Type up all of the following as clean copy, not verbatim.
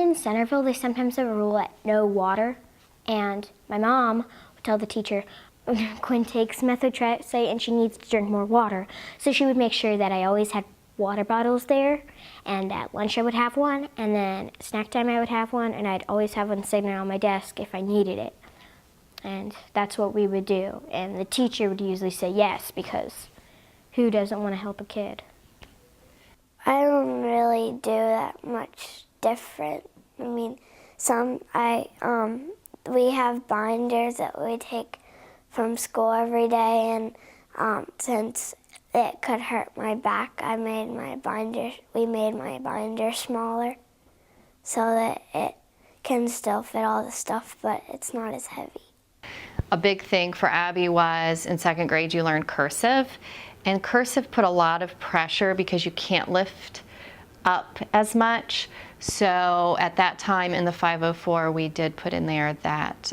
in Centerville, they sometimes have a rule at no water, and my mom would tell the teacher, Quinn takes methotrexate and she needs to drink more water. So she would make sure that I always had water bottles there, and at lunch I would have one, and then snack time I would have one, and I'd always have one sitting on my desk if I needed it. And that's what we would do. And the teacher would usually say yes, because who doesn't want to help a kid? I don't really do that much different. I mean, we have binders that we take from school every day, and since it could hurt my back, we made my binder smaller so that it can still fit all the stuff, but it's not as heavy. A big thing for Abby was in second grade you learned cursive, and cursive put a lot of pressure because you can't lift up as much. So at that time in the 504 we did put in there that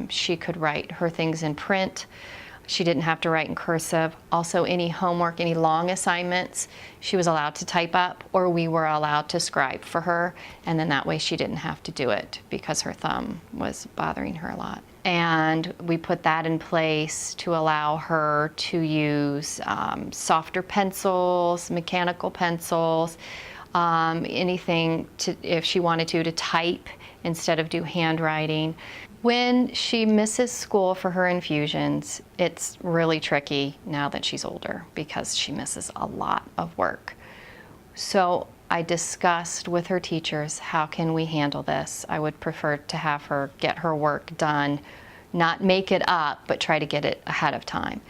she could write her things in print. She didn't have to write in cursive. Also, any homework, any long assignments, she was allowed to type up, or we were allowed to scribe for her, and then that way she didn't have to do it because her thumb was bothering her a lot. And we put that in place to allow her to use softer pencils, mechanical pencils, anything if she wanted to type instead of do handwriting. When she misses school for her infusions, it's really tricky now that she's older because she misses a lot of work. So I discussed with her teachers, how can we handle this? I would prefer to have her get her work done, not make it up, but try to get it ahead of time.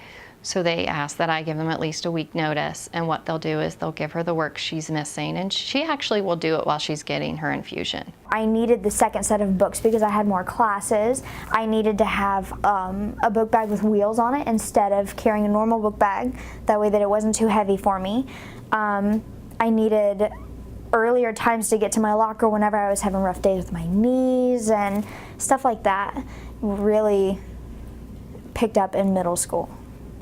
So they asked that I give them at least a week notice, and what they'll do is they'll give her the work she's missing, and she actually will do it while she's getting her infusion. I needed the second set of books because I had more classes. I needed to have a book bag with wheels on it instead of carrying a normal book bag, that way that it wasn't too heavy for me. I needed earlier times to get to my locker whenever I was having rough days with my knees and stuff like that. Really picked up in middle school.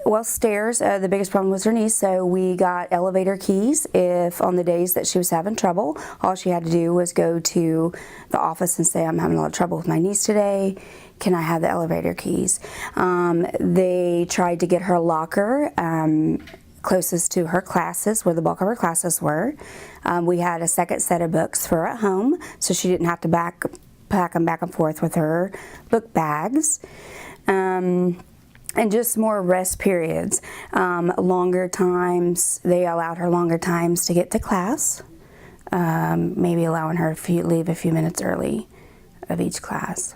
Well, stairs, the biggest problem was her knees, so we got elevator keys. If on the days that she was having trouble, all she had to do was go to the office and say, I'm having a lot of trouble with my knees today, can I have the elevator keys? They tried to get her locker closest to her classes, where the bulk of her classes were. We had a second set of books for her at home, so she didn't have to pack them back and forth with her book bags. And just more rest periods, longer times. They allowed her longer times to get to class, maybe allowing her to leave a few minutes early of each class.